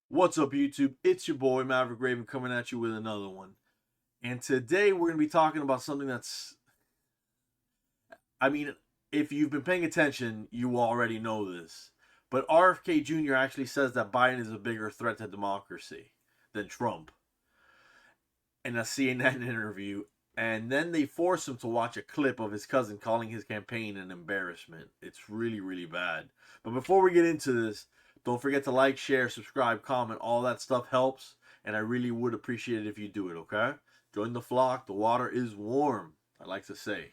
What's up, YouTube? It's your boy Maverick Raven coming at you with another one. And today we're going to be talking about something I mean, if you've been paying attention, you already know this. But RFK Jr. actually says that Biden is a bigger threat to democracy than Trump in a CNN interview. And then they force him to watch a clip of his cousin calling his campaign an embarrassment. It's really, really bad. But before we get into this, don't forget to like, share, subscribe, comment. All that stuff helps. And I really would appreciate it if you do it, okay? Join the flock. The water is warm, I like to say.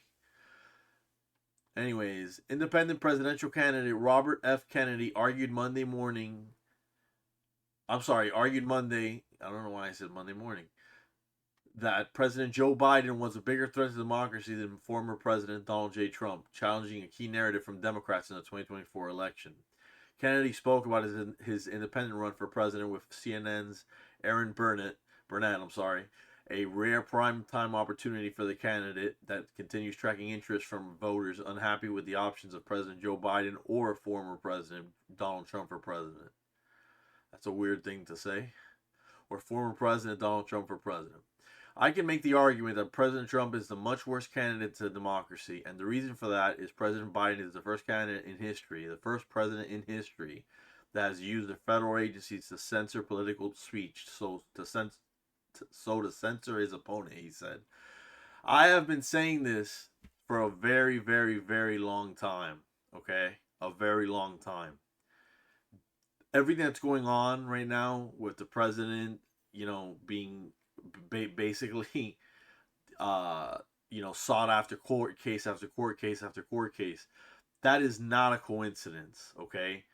Anyways, independent presidential candidate Robert F. Kennedy argued Monday. I don't know why I said Monday morning that President Joe Biden was a bigger threat to democracy than former President Donald J. Trump, challenging a key narrative from Democrats in the 2024 election. Kennedy spoke about his independent run for president with CNN's Aaron Burnett, a rare primetime opportunity for the candidate that continues tracking interest from voters unhappy with the options of President Joe Biden or former President Donald Trump for president. That's a weird thing to say. Or former President Donald Trump for president. I can make the argument that President Trump is the much worse candidate to democracy, and the reason for that is President Biden is the first candidate in history, the first president in history that has used the federal agencies to censor political speech, to censor his opponent, he said. I have been saying this for a very, very, very long time, okay? A very long time. Everything that's going on right now with the president, being basically uh, sought after court case after court case after court case. That is not a coincidence, okay?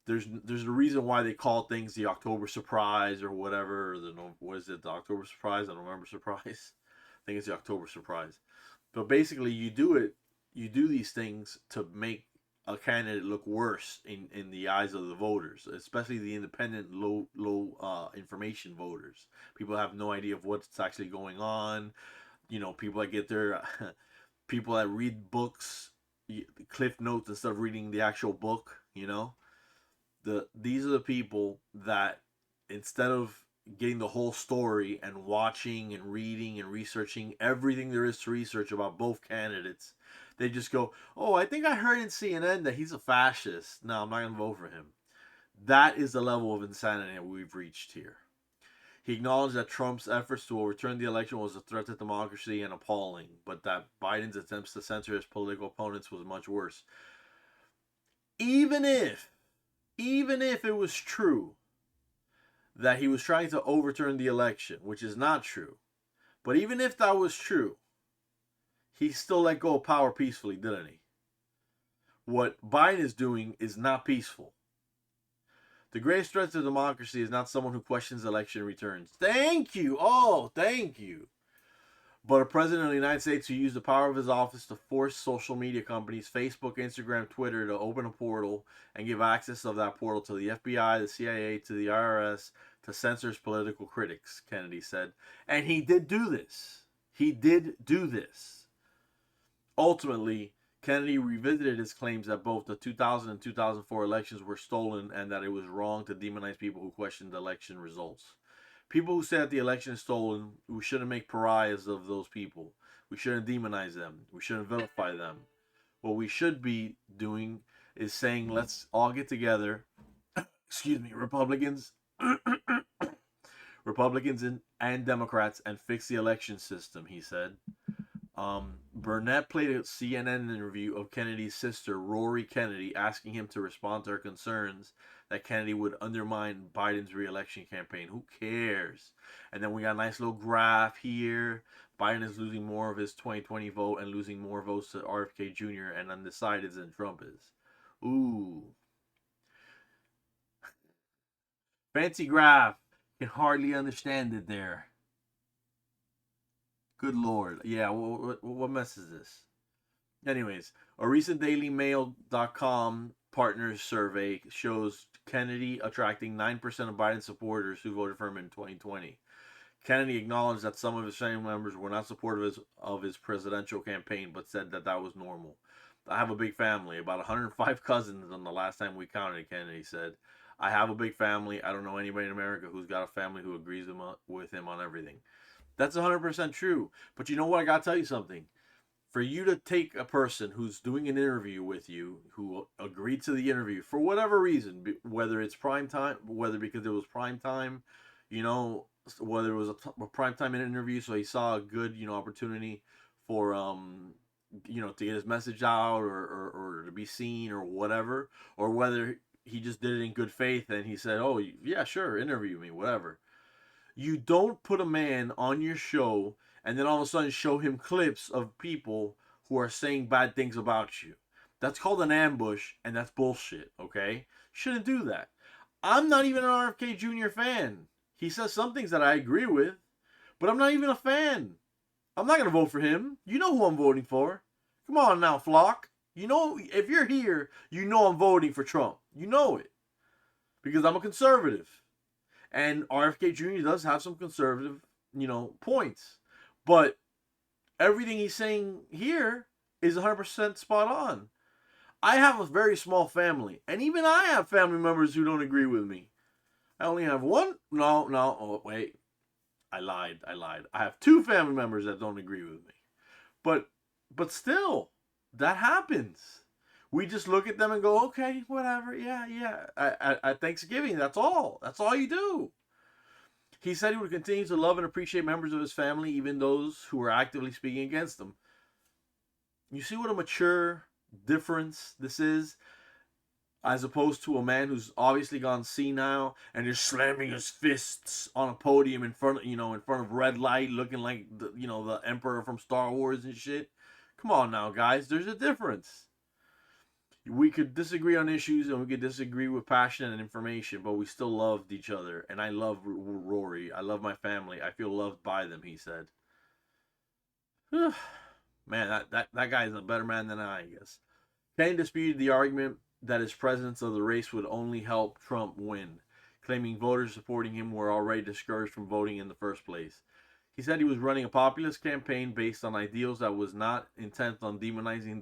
There's a reason why they call things the October surprise or whatever. Or what is it? The October surprise? The November surprise? I think it's the October surprise. But basically, you do these things to make a candidate look worse in the eyes of the voters, especially the independent, low information voters. People have no idea of what's actually going on. People that get their people that read books, cliff notes instead of reading the actual book. These are the people that, instead of getting the whole story and watching and reading and researching everything there is to research about both candidates, they just go, "Oh, I think I heard in CNN that he's a fascist. No, I'm not going to vote for him." That is the level of insanity that we've reached here. He acknowledged that Trump's efforts to overturn the election was a threat to democracy and appalling, but that Biden's attempts to censor his political opponents was much worse. Even if it was true that he was trying to overturn the election, which is not true, but even if that was true, he still let go of power peacefully, didn't he? What Biden is doing is not peaceful. The greatest threat to democracy is not someone who questions election returns. Thank you. Oh, thank you. But a president of the United States who used the power of his office to force social media companies, Facebook, Instagram, Twitter, to open a portal and give access of that portal to the FBI, the CIA, to the IRS, to censor his political critics, Kennedy said. And he did do this. He did do this. Ultimately, Kennedy revisited his claims that both the 2000 and 2004 elections were stolen and that it was wrong to demonize people who questioned election results. People who say that the election is stolen, we shouldn't make pariahs of those people. We shouldn't demonize them. We shouldn't vilify them. What we should be doing is saying, let's all get together. Excuse me, Republicans, Republicans and Democrats, and fix the election system, he said. Burnett played a CNN interview of Kennedy's sister, Rory Kennedy, asking him to respond to her concerns that Kennedy would undermine Biden's re-election campaign. Who cares? And then we got a nice little graph here. Biden is losing more of his 2020 vote and losing more votes to RFK Jr. and undecideds than Trump is. Ooh. Fancy graph. Can hardly understand it there. Good lord. Yeah, what mess is this? Anyways, a recent DailyMail.com partners survey shows Kennedy attracting 9% of Biden supporters who voted for him in 2020. Kennedy acknowledged that some of his family members were not supportive of his presidential campaign, but said that that was normal. I have a big family, about 105 cousins on the last time we counted, Kennedy said. I have a big family. I don't know anybody in America who's got a family who agrees with him on everything. That's 100% true. But you know what? I got to tell you something. For you to take a person who's doing an interview with you, who agreed to the interview for whatever reason, whether it's prime time, whether because it was prime time, you know, whether it was a prime time interview, so he saw a good, opportunity for, to get his message out, or to be seen or whatever, or whether he just did it in good faith and he said, oh, yeah, sure, interview me, whatever. You don't put a man on your show and then all of a sudden show him clips of people who are saying bad things about you. That's called an ambush, and that's bullshit, okay? Shouldn't do that. I'm not even an RFK Jr. fan. He says some things that I agree with, but I'm not even a fan. I'm not going to vote for him. You know who I'm voting for. Come on now, flock. You know, if you're here, you know I'm voting for Trump. You know it. Because I'm a conservative. And RFK Jr. does have some conservative, points. But everything he's saying here is 100% spot on. I have a very small family, and even I have family members who don't agree with me. I only have one. No, oh, wait. I lied. I have two family members that don't agree with me. But still, that happens. We just look at them and go, okay, whatever, yeah. At Thanksgiving, that's all. That's all you do. He said he would continue to love and appreciate members of his family, even those who were actively speaking against him. You see what a mature difference this is, as opposed to a man who's obviously gone senile and is slamming his fists on a podium in front of red light, looking like the Emperor from Star Wars and shit. Come on now, guys. There's a difference. We could disagree on issues and we could disagree with passion and information, but we still loved each other. And I love Rory. I love my family. I feel loved by them, he said. Man, that guy is a better man than I guess. Kane disputed the argument that his presence of the race would only help Trump win, claiming voters supporting him were already discouraged from voting in the first place. He said he was running a populist campaign based on ideals that was not intent on demonizing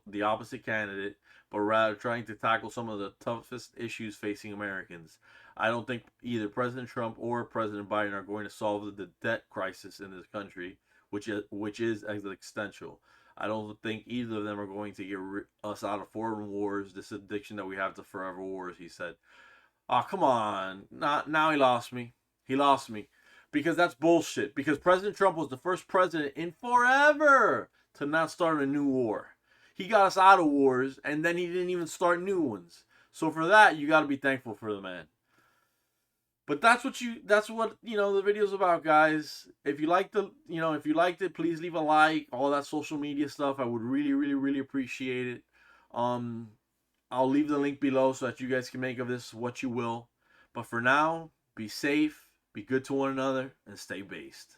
the opposite candidate, but rather trying to tackle some of the toughest issues facing Americans. I don't think either President Trump or President Biden are going to solve the debt crisis in this country, which is existential. I don't think either of them are going to get us out of foreign wars, this addiction that we have to forever wars, he said. Oh, come on. Now he lost me. He lost me. Because that's bullshit. Because President Trump was the first president in forever to not start a new war. He got us out of wars, and then he didn't even start new ones. So for that, you got to be thankful for the man. But that's what the video's about, guys. If you liked it, please leave a like. All that social media stuff, I would really, really, really appreciate it. I'll leave the link below so that you guys can make of this what you will. But for now, be safe, be good to one another, and stay based.